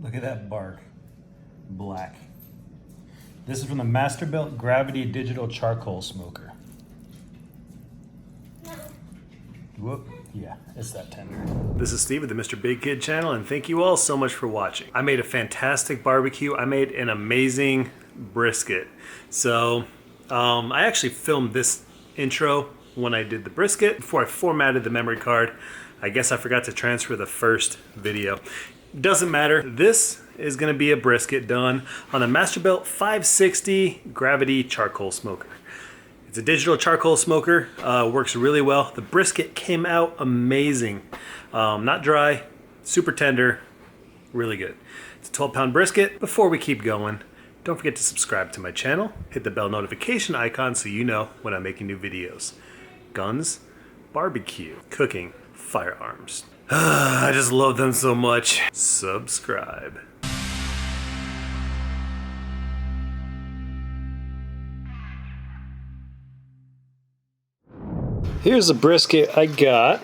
Look at that bark, black. This is from the Masterbuilt Gravity Digital Charcoal Smoker. Whoop, yeah, it's that tender. This is Steve with the MrBigKid Channel, and thank you all so much for watching. I made a fantastic barbecue. I made an amazing brisket. So, I actually filmed this intro when I did the brisket before I formatted the memory card. I guess I forgot to transfer the first video. Doesn't matter. This is gonna be a brisket done on the Masterbuilt 560 Gravity Charcoal Smoker. It's a digital charcoal smoker, works really well. The brisket came out amazing. Not dry, super tender, really good. It's a 12-pound brisket. Before we keep going, don't forget to subscribe to my channel. Hit the bell notification icon so you know when I'm making new videos. Guns, barbecue, cooking, firearms. I just love them so much. Subscribe. Here's the brisket I got.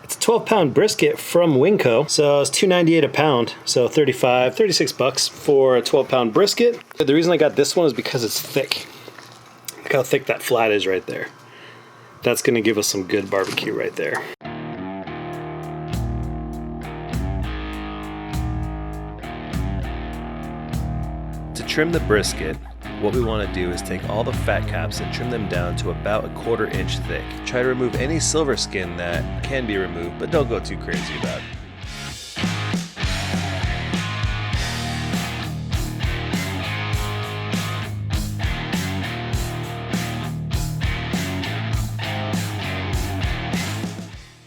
It's a 12-pound brisket from Winco. So it's $2.98 a pound. So 36 bucks for a 12-pound brisket. The reason I got this one is because it's thick. Look how thick that flat is right there. That's gonna give us some good barbecue right there. To trim the brisket, what we want to do is take all the fat caps and trim them down to about 1/4 inch thick. Try to remove any silver skin that can be removed, but don't go too crazy about it.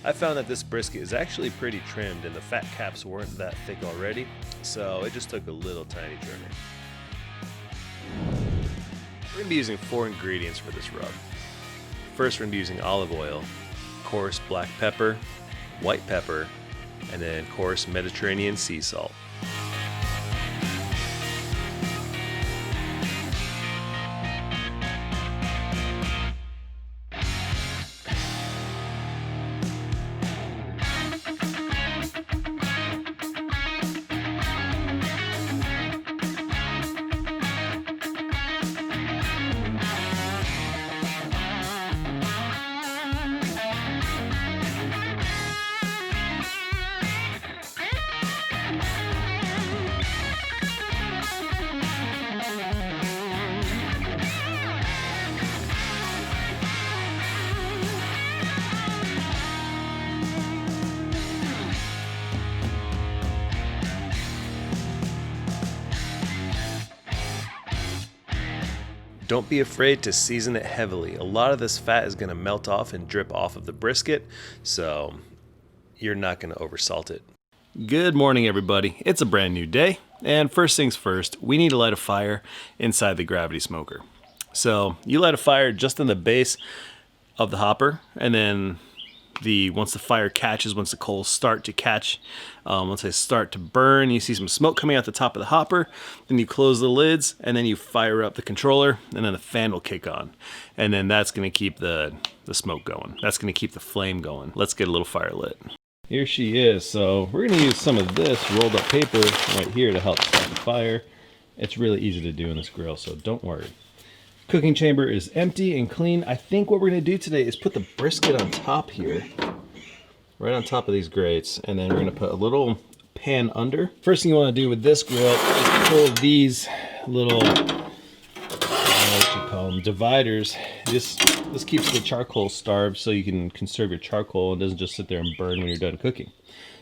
I found that this brisket is actually pretty trimmed and the fat caps weren't that thick already, so it just took a little tiny trimming. We're going to be using 4 ingredients for this rub. First, we're going to be using olive oil, coarse black pepper, white pepper, and then coarse Mediterranean sea salt. Don't be afraid to season it heavily. A lot of this fat is going to melt off and drip off of the brisket, so you're not going to oversalt it. Good morning, everybody. It's a brand new day, and first things first, we need to light a fire inside the gravity smoker. So you light a fire just in the base of the hopper, and then once the fire catches, once the coals start to catch, once they start to burn, you see some smoke coming out the top of the hopper, then you close the lids, and then you fire up the controller, and then the fan will kick on. And then that's going to keep the smoke going. That's going to keep the flame going. Let's get a little fire lit. Here she is. So we're going to use some of this rolled up paper right here to help start the fire. It's really easy to do in this grill, so don't worry. Cooking chamber is empty and clean. I think what we're going to do today is put the brisket on top here, right on top of these grates, and then we're going to put a little pan under. First thing you want to do with this grill is pull these little, what you call them, dividers. This keeps the charcoal starved so you can conserve your charcoal and doesn't just sit there and burn when you're done cooking.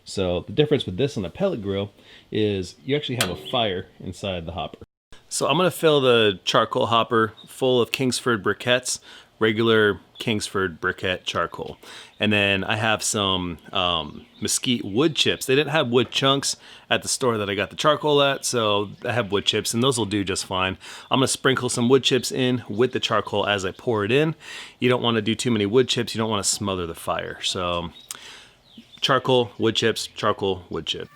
So the difference with this on a pellet grill is you actually have a fire inside the hopper. So I'm going to fill the charcoal hopper full of Kingsford briquettes, regular Kingsford briquette charcoal. And then I have some mesquite wood chips. They didn't have wood chunks at the store that I got the charcoal at, so I have wood chips, and those will do just fine. I'm going to sprinkle some wood chips in with the charcoal as I pour it in. You don't want to do too many wood chips. You don't want to smother the fire. So charcoal, wood chips, charcoal, wood chip.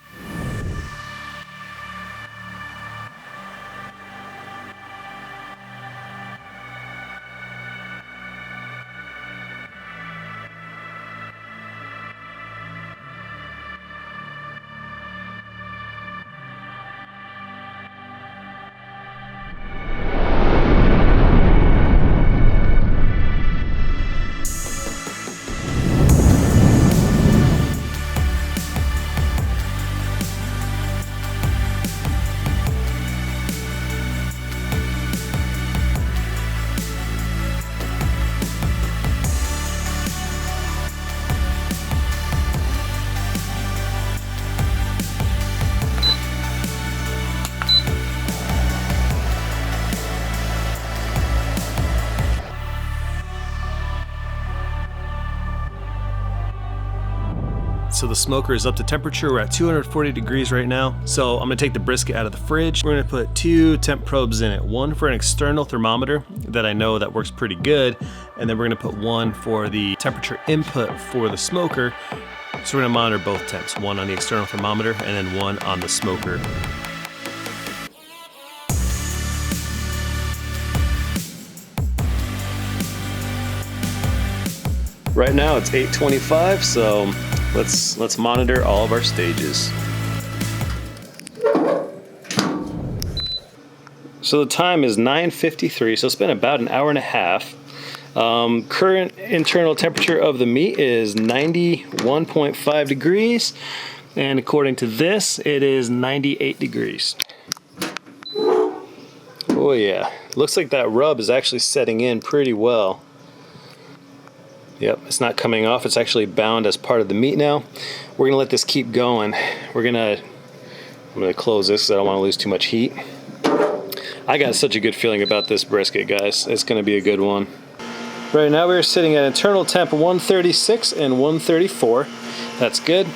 so the smoker is up to temperature. We're at 240 degrees right now. So I'm gonna take the brisket out of the fridge. We're gonna put 2 temp probes in it. One for an external thermometer that I know that works pretty good. And then we're gonna put one for the temperature input for the smoker. So we're gonna monitor both temps, one on the external thermometer and then one on the smoker. Right now it's 8:25, so let's monitor all of our stages. So the time is 9:53, so it's been about an hour and a half. Current internal temperature of the meat is 91.5 degrees, and according to this, it is 98 degrees. Oh yeah, looks like that rub is actually setting in pretty well. Yep, it's not coming off. It's actually bound as part of the meat now. We're gonna let this keep going. I'm gonna close this because I don't want to lose too much heat. I got such a good feeling about this brisket, guys. It's gonna be a good one. Right now we're sitting at internal temp 136 and 134. That's good.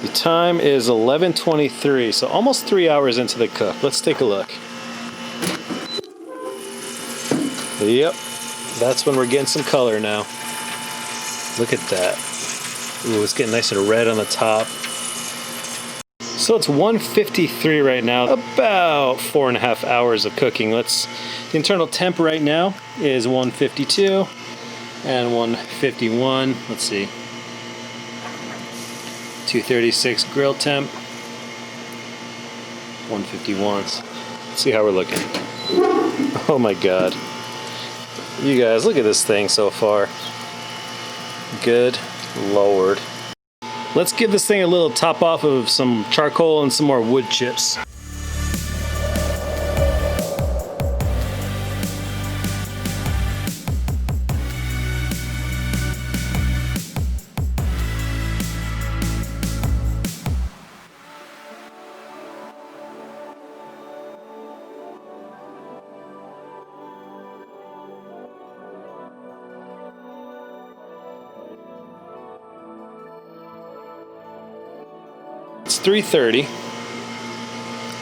The time is 11:23, so almost 3 hours into the cook. Let's take a look. Yep. That's when we're getting some color now. Look at that. Ooh, it's getting nice and red on the top. So it's 1:53 right now, about 4.5 hours of cooking. The internal temp right now is 152 and 151. Let's see. 236 grill temp, 151. Let's see how we're looking. Oh my God. You guys, look at this thing so far. Good Lord. Let's give this thing a little top off of some charcoal and some more wood chips. It's 3:30,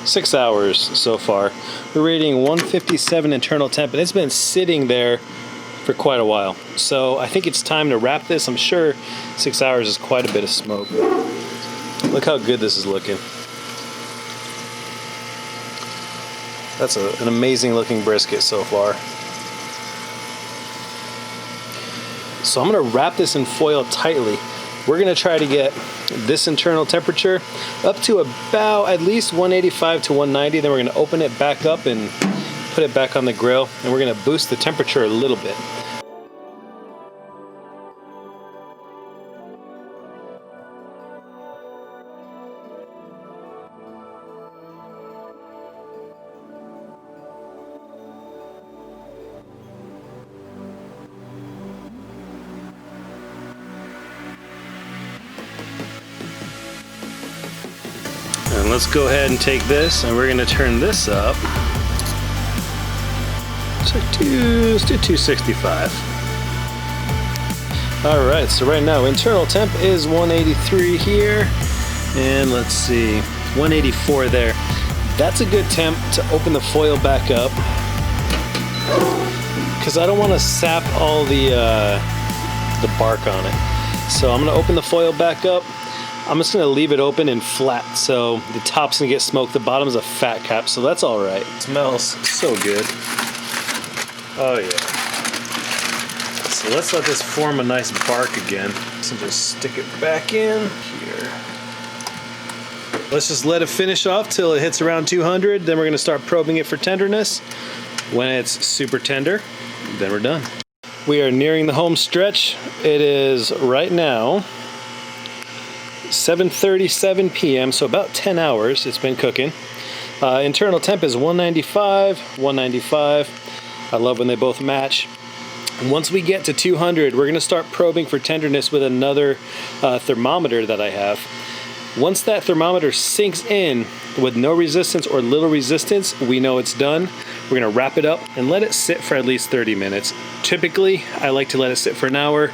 6 hours so far. We're rating 157 internal temp, and it's been sitting there for quite a while. So I think it's time to wrap this. I'm sure 6 hours is quite a bit of smoke. Look how good this is looking. That's an amazing looking brisket so far. So I'm gonna wrap this in foil tightly. We're gonna try to get this internal temperature up to about at least 185 to 190. Then we're gonna open it back up and put it back on the grill, and we're gonna boost the temperature a little bit. And let's go ahead and take this, and we're gonna turn this up to 265. All right, so right now internal temp is 183 here, and let's see, 184 there. That's a good temp to open the foil back up, because I don't want to sap all the bark on it. So I'm gonna open the foil back up. I'm just gonna leave it open and flat, so the top's gonna get smoked, the bottom's a fat cap, so that's all right. It smells so good. Oh yeah. So let's let this form a nice bark again. So just stick it back in here. Let's just let it finish off till it hits around 200, then we're gonna start probing it for tenderness. When it's super tender, then we're done. We are nearing the home stretch. It is right now 7:37 p.m., so about 10 hours it's been cooking. Internal temp is 195, 195. I love when they both match. Once we get to 200, we're gonna start probing for tenderness with another thermometer that I have. Once that thermometer sinks in with no resistance or little resistance, we know it's done. We're gonna wrap it up and let it sit for at least 30 minutes. Typically, I like to let it sit for an hour.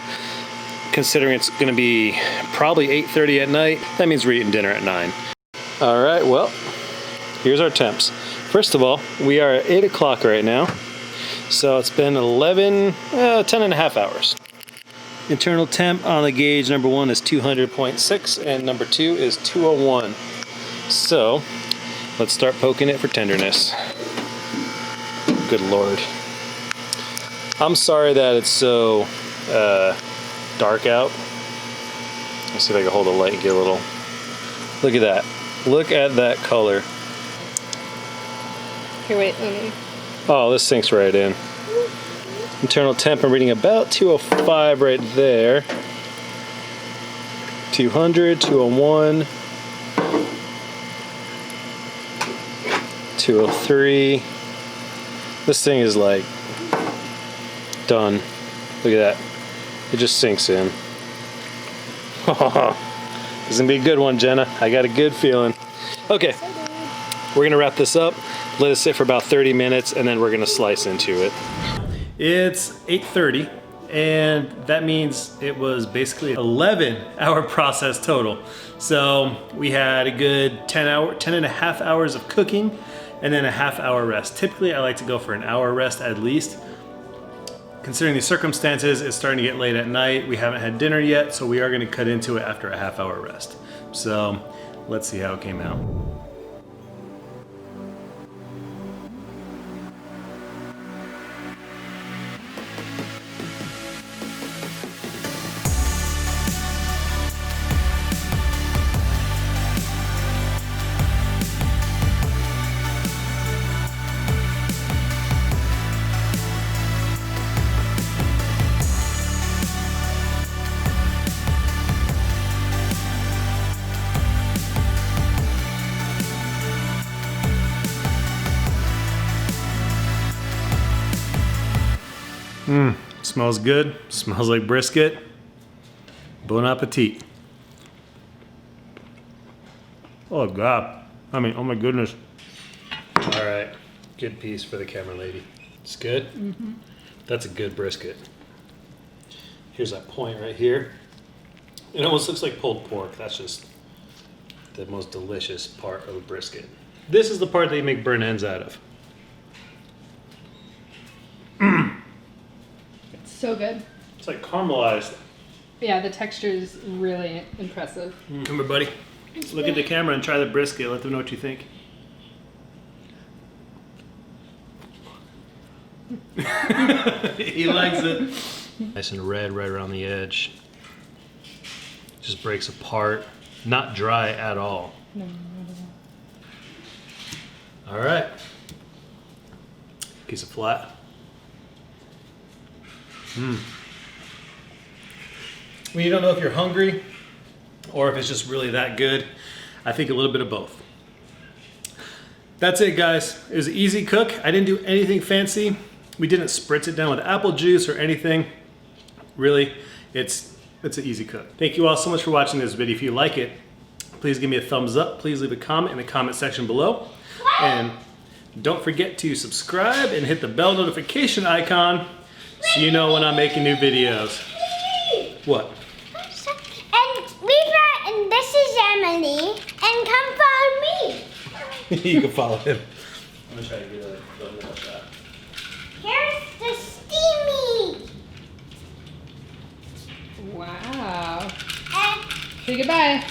considering it's gonna be probably 8:30 at night. That means we're eating dinner at 9. All right, well, here's our temps. First of all, we are at 8 o'clock right now. So it's been 10 and a half hours. Internal temp on the gauge, number 1 is 200.6 and number 2 is 201. So let's start poking it for tenderness. Good Lord. I'm sorry that it's so dark out. Let's see if I can hold the light and get a little. Look at that. Look at that color. Here, wait, let me. Oh, this sinks right in. Internal temp, I'm reading about 205 right there. 200, 201. 203. This thing is like done. Look at that. It just sinks in. This is gonna be a good one, Jenna. I got a good feeling. Okay, we're gonna wrap this up. Let it sit for about 30 minutes and then we're gonna slice into it. It's 8:30 and that means it was basically 11-hour process total. So we had a good 10 and a half hours of cooking and then a half-hour rest. Typically I like to go for an hour rest at least. Considering the circumstances, it's starting to get late at night. We haven't had dinner yet, so we are gonna cut into it after a half-hour rest. So let's see how it came out. Smells good, smells like brisket. Bon appetit. Oh God, I mean, oh my goodness. All right, good piece for the camera lady. It's good? Mm-hmm. That's a good brisket. Here's that point right here. It almost looks like pulled pork. That's just the most delicious part of a brisket. This is the part that you make burnt ends out of. So good. It's like caramelized. Yeah, the texture is really impressive. Come here, buddy. Look at the camera and try the brisket. Let them know what you think. He likes it. Nice and red right around the edge. Just breaks apart. Not dry at all. No, not at all. All right. Piece of flat. When you don't know if you're hungry or if it's just really that good, I think a little bit of both. That's it, guys. It was an easy cook. I didn't do anything fancy. We didn't spritz it down with apple juice or anything. Really, it's an easy cook. Thank you all so much for watching this video. If you like it, please give me a thumbs up. Please leave a comment in the comment section below. And don't forget to subscribe and hit the bell notification icon so you know when I'm making new videos. What? And this is Emily, and come follow me. You can follow him. I'm gonna try to get a little shot. Here's the steamy. Wow. Say goodbye.